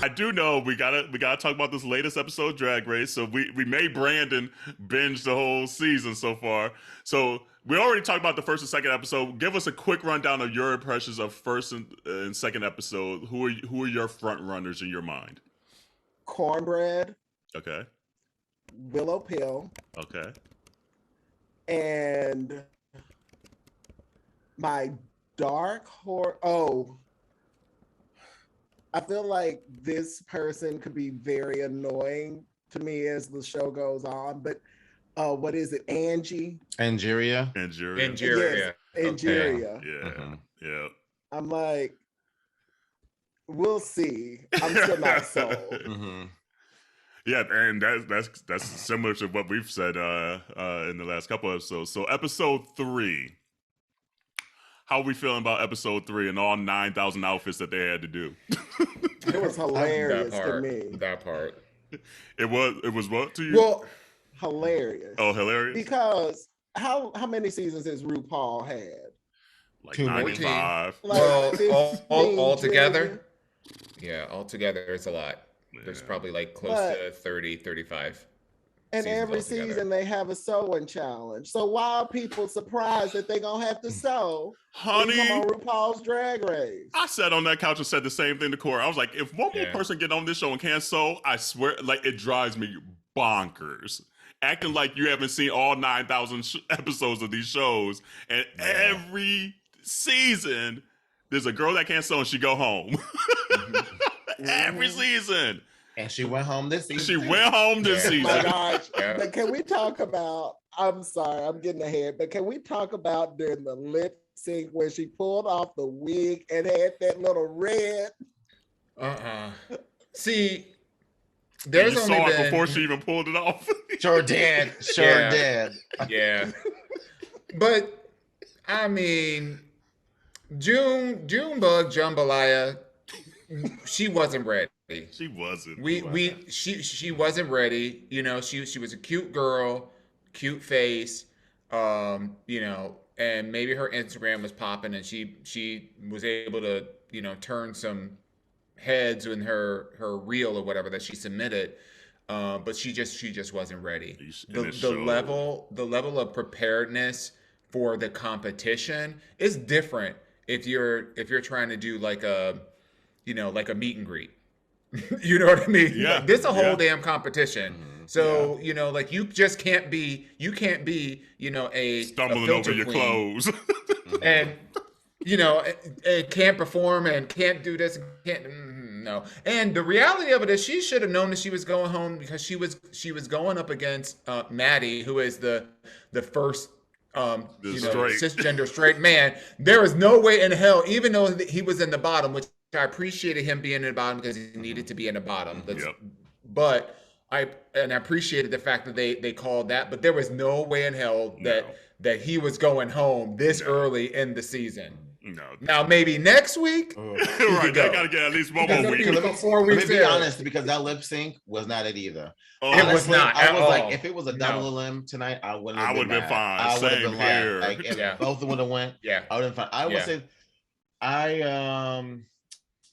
I do know we gotta talk about this latest episode of Drag Race. So we made Brandon binge the whole season so far. So we already talked about the first and second episode. Give us a quick rundown of your impressions of first and second episode. Who are your front runners in your mind? Cornbread, Okay. Willow Pill, Okay. and my dark horse. Oh, I feel like this person could be very annoying to me as the show goes on. But what is it? Angie? Angeria. Angeria. Yes, Angeria. Yeah. Mhm. Yeah. I'm like, we'll see. I'm still not sold. Mm-hmm. Yeah, and that's similar to what we've said in the last couple episodes. So episode 3. How are we feeling about episode 3 and all 9,000 outfits that they had to do? It was hilarious to me. That part. It was what to you? Well, Hilarious. Oh, hilarious. Because how many seasons has RuPaul had? Like 214. 95. Like well, 15 all trillion? together. Yeah, all together it's a lot. There's Yeah. probably like close to 30, 35. And seasons every altogether. season they have a sewing challenge. So why are people surprised that they're gonna have to sew? when you Honey, come on RuPaul's Drag Race. I sat on that couch and said the same thing to Corey. I was like, if one more Yeah. person get on this show and can't sew, I swear, like, it drives me bonkers. Acting like you haven't seen all 9,000 episodes of these shows, and every season there's a girl that can't sew and she go home. Every season. And she went home this season. She went home this Yeah. season. My gosh. Yeah. But can we talk about, I'm sorry, I'm getting ahead, but can we talk about during the lip sync where she pulled off the wig and had that little red? See, And there's you only saw it been before she even pulled it off. Sure did. Sure Yeah. did. yeah, but I mean, Junebug Jambalaya, she wasn't ready. She wasn't. She wasn't ready. You know, she was a cute girl, cute face. You know, and maybe her Instagram was popping, and she was able to turn some heads in her reel or whatever that she submitted. But she just wasn't ready. And it The showed. level of preparedness for the competition is different if you're trying to do like a meet and greet. You know what I mean? Yeah, Like, this is a whole yeah. damn competition. So, like you just can't be, a Stumbling filter over your queen clothes. and and can't perform and can't do this, no. And the reality of it is she should have known that she was going home because she was going up against Maddie, who is the first straight. cisgender straight man. There is no way in hell, even though he was in the bottom, which I appreciated him being in the bottom because he needed to be in the bottom. Yep. But I appreciated the fact that they called that, but there was no way in hell that he was going home this early in the season. No. Now maybe next week. Right, they gotta get at least one more week. Because Let 4 me weeks be in. honest, because that lip sync was not it either. Oh, It was not I at was all. like, if it was a double No. limb tonight, I wouldn't I have would've been fine. I would have Same been here. like if Yeah. both of them would have went, Yeah. I would have been fine. I will Yeah. say, I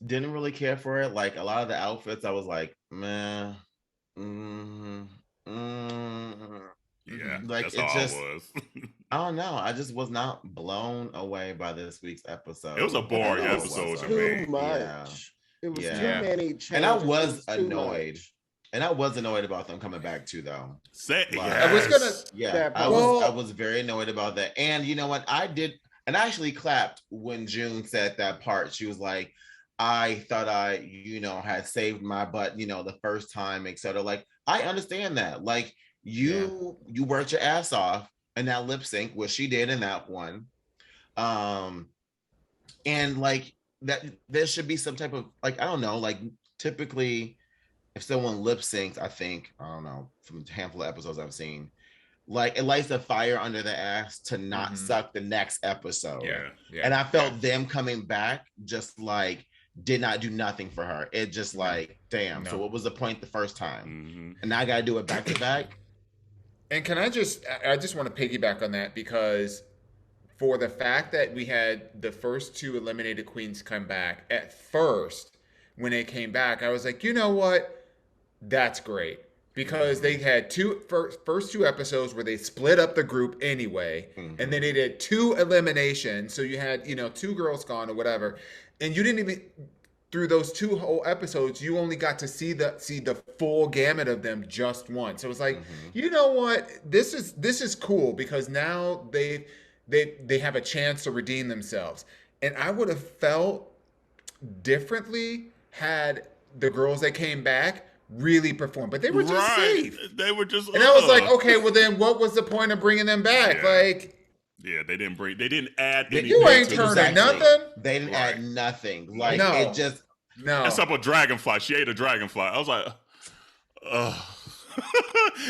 didn't really care for it. Like a lot of the outfits, I was like, meh. Yeah, Like, that's it all just- it was. I don't know. I just was not blown away by this week's episode. It was a boring It was episode to too me. much. Yeah. It was Yeah. too many changes. And I It was too annoyed. much. And I was annoyed about them coming back too, though. Say, Like, I was gonna- yes. Yeah, That I part. was very annoyed about that. And you know what? I did, and I actually clapped when June said that part. She was like, I thought I, had saved my butt, the first time, etc. Like, I understand that. Like, you worked your ass off in that lip sync, which she did in that one. And like that, there should be some type of, like, I don't know, like typically if someone lip syncs, I think, I don't know, from a handful of episodes I've seen, like it lights a fire under the ass to not suck the next episode. Yeah. And I felt them coming back just like did not do nothing for her. It just like, damn. So what was the point the first time? Mhm. And now I gotta do it back to back. And I just want to piggyback on that because for the fact that we had the first 2 eliminated queens come back, at first, when they came back, I was like, you know what? That's great. Because they had first two episodes where they split up the group anyway, and then they did 2 eliminations. So you had, you know, 2 girls gone or whatever, and you didn't even through those 2 whole episodes, you only got to see the full gamut of them just once. So it was like, you know what, this is cool because now they have a chance to redeem themselves, and I would have felt differently had the girls that came back really performed, but they were just safe. They were just, and I was like, okay, well then, what was the point of bringing them back? Like, yeah, they didn't add anything. You ain't turning nothing. They didn't add nothing. Like No. it just except a dragonfly. She ate a dragonfly. I was like, ugh.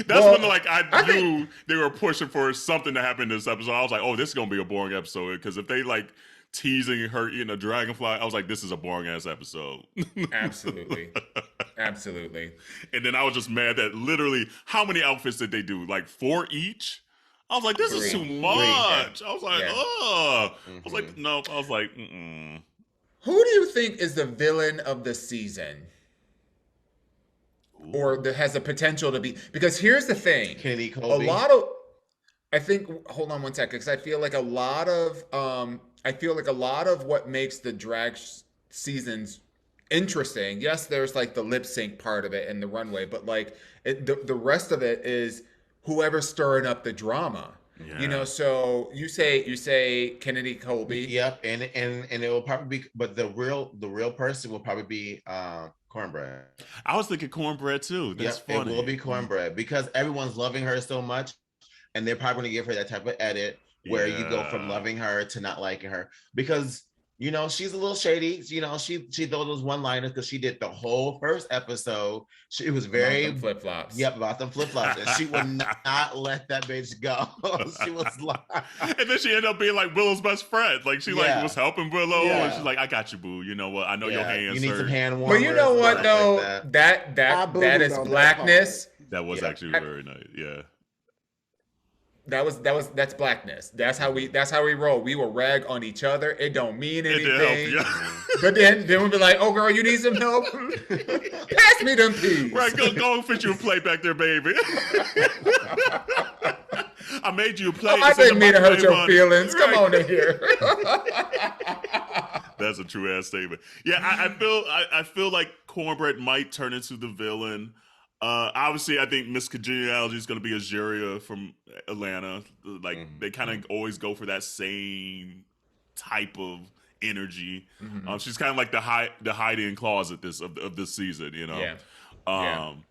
That's when like I knew they were pushing for something to happen in this episode. I was like, oh, this is gonna be a boring episode because if they like teasing her eating a dragonfly, I was like, this is a boring ass episode. Absolutely. And then I was just mad that literally how many outfits did they do? Like 4 each? I was like, this is too much. I was like, I was like, nope. I was like, mm-mm. Who do you think is the villain of the season? Ooh. Or that has the potential to be? Because here's the thing. Kenny Colby. I think, hold on one second, because I feel like a lot of what makes the drag seasons interesting. Yes, there's like the lip sync part of it and the runway, but like the rest of it is whoever's stirring up the drama. Yeah. You know, so you say Kennedy Colby. Yep, and it will probably be, but the real person will probably be Cornbread. I was thinking Cornbread too. That's funny. It will be Cornbread because everyone's loving her so much, and they're probably going to give her that type of edit where you go from loving her to not liking her because, you know, she's a little shady. You know, she throws those one-liners because she did the whole first episode. She was very flip-flops. Yep, about the flip-flops. And she would not let that bitch go. She was like, and then she ended up being like Willow's best friend. Like she like was helping Willow. Yeah. And she's like, I got you, boo. You know what? I know your hands. You need some hand But warmers. you know what though? Like that is blackness. That was actually very nice. Yeah. That's blackness. That's how we roll. We will rag on each other. It don't mean anything. But then we'll be like, oh girl, you need some help? Pass me them peas. Right, go and fit you a plate back there, baby. I made you a plate. I didn't mean to hurt your feelings. Right. Come on in here. That's a true ass statement. Yeah, I feel like Cornbread might turn into the villain. Obviously, I think Miss Congeniality is going to be Azaria from Atlanta. Like they kind of always go for that same type of energy. She's kind of like the hide-in closet of this season, you know. Yeah. I'm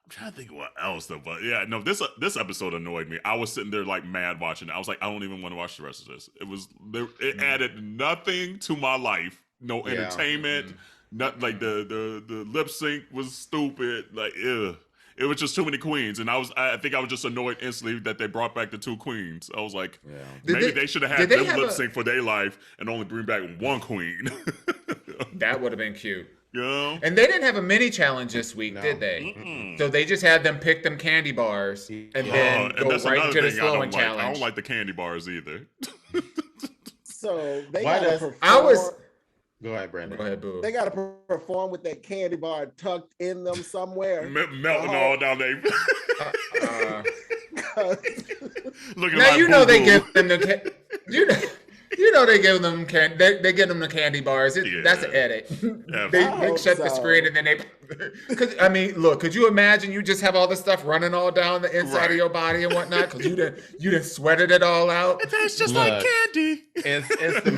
trying to think what else though, but yeah, no, this episode annoyed me. I was sitting there like mad watching it. I was like, I don't even want to watch the rest of this. It added nothing to my life. No entertainment. Not like the lip sync was stupid. Like, ew. It was just too many queens, and I think I was just annoyed instantly that they brought back the 2 queens. I was like, maybe they should have had them lip sync for their life and only bring back 1 queen. That would have been cute. You know? And they didn't have a mini challenge this week, did they? Mm-mm. So they just had them pick them candy bars and then go right into the slowing challenge. I don't like the candy bars either. So they got to perform. Go ahead, Brandon. Go ahead, boo. They got to perform with that candy bar tucked in them somewhere. Melting all down there. Now you know they give them the you know they give them they give them the candy bars. That's an edit. They shut the screen and then they. Cause I mean, look, could you imagine you just have all this stuff running all down the inside of your body and whatnot? Cause you done sweated it all out. It tastes just like candy. It's the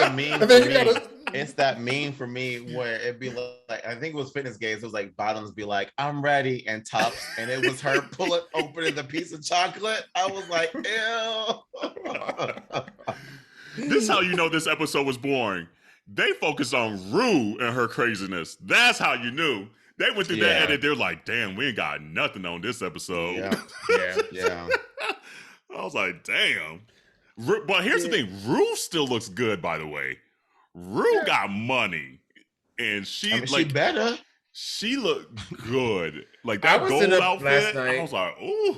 meme. And then you gotta. It's that meme for me where it'd be like, I think it was Fitness Games. It was like bottoms be like, I'm ready, and tops, and it was her opening the piece of chocolate. I was like, ew. This is how you know this episode was boring. They focused on Rue and her craziness. That's how you knew. They went through that edit. They're like, damn, we ain't got nothing on this episode. Yeah. I was like, damn. But here's the thing. Rue still looks good, by the way. Rue got money, and she better. She looked good. Like that gold outfit. Last night. I was like, ooh.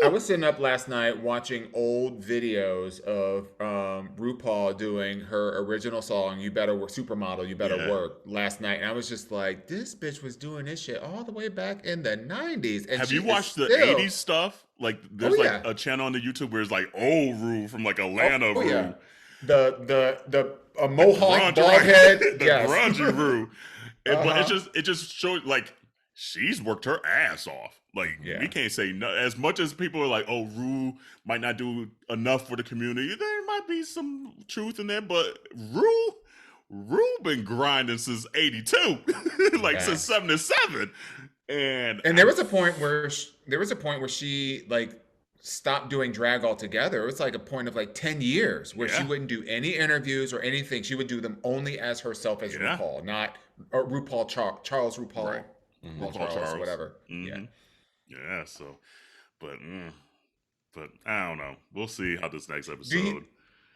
I was sitting up last night watching old videos of RuPaul doing her original song, You Better Work, Supermodel, You Better Yeah. Work, last night. And I was just like, this bitch was doing this shit all the way back in the 90s. And Have she you is watched the still- 80s stuff? Like, there's yeah. like a channel on the YouTube where it's like old Rue from like Atlanta Rue. yeah. The mohawk, Grunge, bald right? head. The yes. grungy Rue. But Uh-huh. it just showed like she's worked her ass off. Like Yeah. we can't say no. As much as people are like, oh, Rue might not do enough for the community, there might be some truth in there. But Rue been grinding since '82, like since '77, and there was a point where she like stopped doing drag altogether. It was like a point of like 10 years where she Yeah. wouldn't do any interviews or anything. She would do them only as herself as Yeah. RuPaul, not or RuPaul Charles RuPaul, Right. Paul RuPaul Charles, whatever. Mhm. Yeah. So, but I don't know. We'll see how this next episode.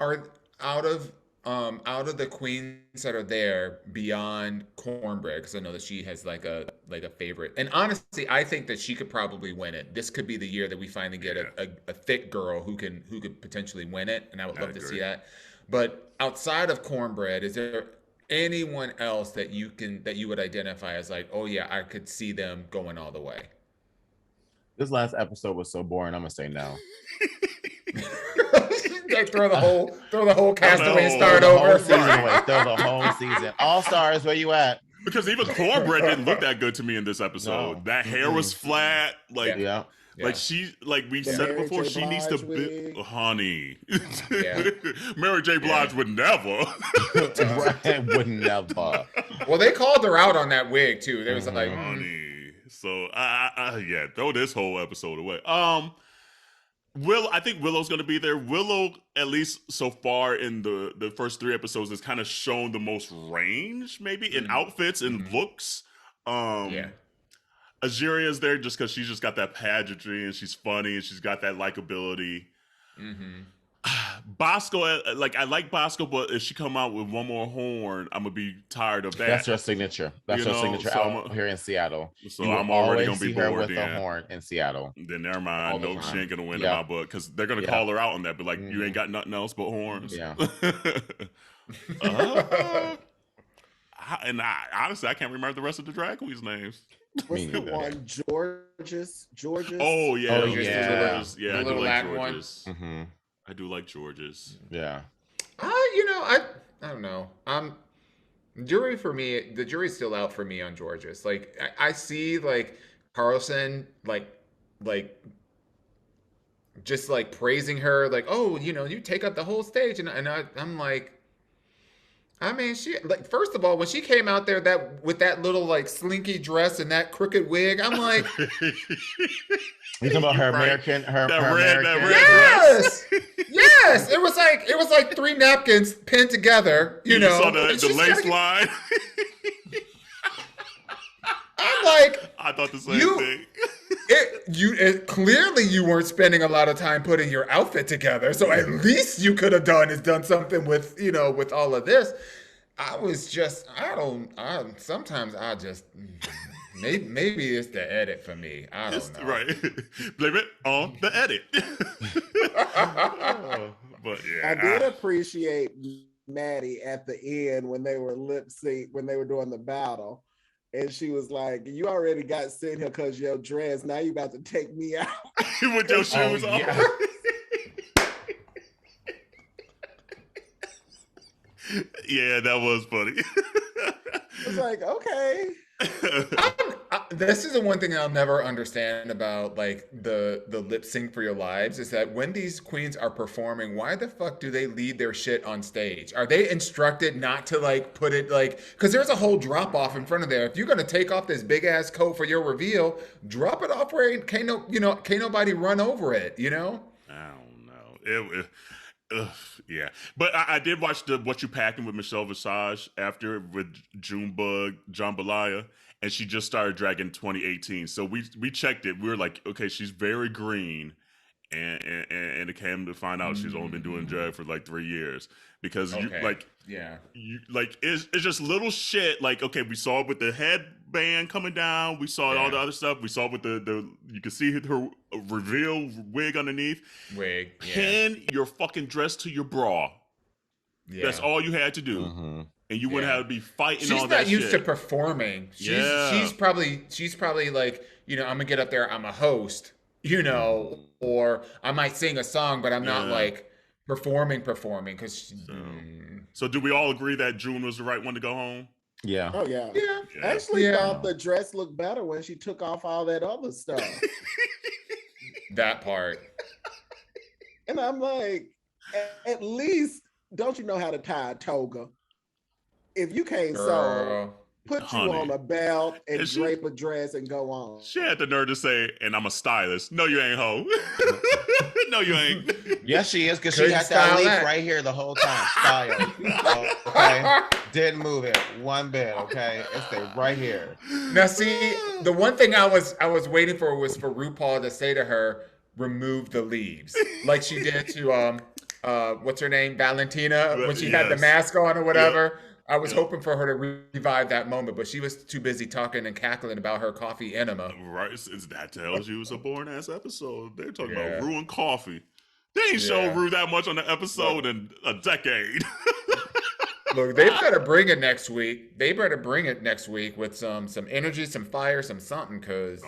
Are out of the queens that are there beyond Cornbread, because I know that she has like a favorite, and honestly I think that she could probably win it. This could be the year that we finally get a thick girl who could potentially win it, and I would love to see that. But outside of Cornbread, is there anyone else that you would identify as like, oh yeah, I could see them going all the way? This last episode was so boring. I'm gonna say no. Like throw the whole cast away and start Throw the whole over. season away. Throw the whole season. All Stars, where you at? Because even Cornbread didn't look that good to me in this episode. No. That hair was flat. Like, Yeah. like she, like we The said it Mary before, J. she needs to Blige be, wig. honey. Yeah. Mary J. Blige would never. Right, would never. Well, they called her out on that wig too. There was like, Honey. So yeah, throw this whole episode away. I think Willow's gonna be there. Willow, at least so far in the first 3 episodes, has kind of shown the most range, maybe in outfits and looks. yeah. Aziria's there just because she's just got that pageantry and she's funny and she's got that likability. Mm-hmm. Bosco, like I like Bosco, but if she come out with one more horn, I'm gonna be tired of that. That's her signature. That's You her know, signature so out here in Seattle. So You will I'm already always gonna be see her bored. with Then. a horn in Seattle. Then never All mind. the No, she time. ain't gonna win Yeah. in my book because they're gonna Yeah. call her out on that. But like, you ain't got nothing else but horns. Yeah. Honestly, I can't remember the rest of the drag queens' names. What's Me the neither. one? George's? Oh yeah, Oh, George's. yeah. Yeah, The I do little like Latin one. George's. Mm-hmm. I do like George's. Yeah. I don't know. Jury for me, the jury's still out for me on George's. Like I see like Carlson like just like praising her, like, oh, you take up the whole stage, and I'm like, I mean, she like, first of all, when she came out there with that little like slinky dress and that crooked wig, I'm like, You talking about her Right. American, her That red American? dress. yes, it was like 3 napkins pinned together, you know. saw and the she's lace gotta get- line. I'm like, I thought the same You- thing. clearly you weren't spending a lot of time putting your outfit together. So at least you could have done something with, with all of this. I was just, sometimes I just, maybe it's the edit for me. I don't know. Right. Blame it on the edit. But yeah. I did appreciate Maddie at the end when they were lip sync, when they were doing the battle. And she was like, you already got sent here because your dress. Now you about to take me out. With your shoes on. yeah. Yeah, that was funny. I was like, okay. This is the one thing I'll never understand about like the lip sync for your lives is that when these queens are performing, why the fuck do they leave their shit on stage? Are they instructed not to like put it like, because there's a whole drop off in front of there. If you're gonna take off this big ass coat for your reveal, drop it off where can't nobody run over it, I don't know. Yeah, but I did watch the What You Packing with Michelle Visage after with Junebug Jambalaya, and she just started dragging 2018. So we checked it. We were like, okay, she's very green, and it came to find out she's only been doing drag for like 3 years because Okay. you like yeah. it's just little shit. Like, okay, we saw it with the band coming down. We saw all the other stuff. We saw with the you can see her reveal wig underneath. Wig. Pin your fucking dress to your bra. Yeah. That's all you had to do. Mm-hmm. And you wouldn't have to be fighting She's all that shit. She's not used to performing. She's probably like, I'm gonna get up there, I'm a host, or I might sing a song, but I'm not like performing because So do we all agree that June was the right one to go home? Yeah. Oh yeah. Yeah. I actually thought the dress looked better when she took off all that other stuff. That part. And I'm like, at least don't you know how to tie a toga? If you can't sew, put you on a belt and drape a dress and go on. She had the nerve to say, and I'm a stylist. No, you ain't, ho. No, you ain't. Yes, she is, because she had that leaf right here the whole time. Style. Okay? Didn't move it one bit, okay? It's right here. Now, see, the one thing I was waiting for was for RuPaul to say to her, remove the leaves. Like she did to, what's her name? Valentina, when she had the mask on or whatever. Yep. I was hoping for her to revive that moment, but she was too busy talking and cackling about her coffee enema. Right, that tells you it's a boring-ass episode. They're talking about Rue and coffee. They ain't show Rue that much on the episode in a decade. Look, they better bring it next week. They better bring it next week with some energy, some fire, some something, because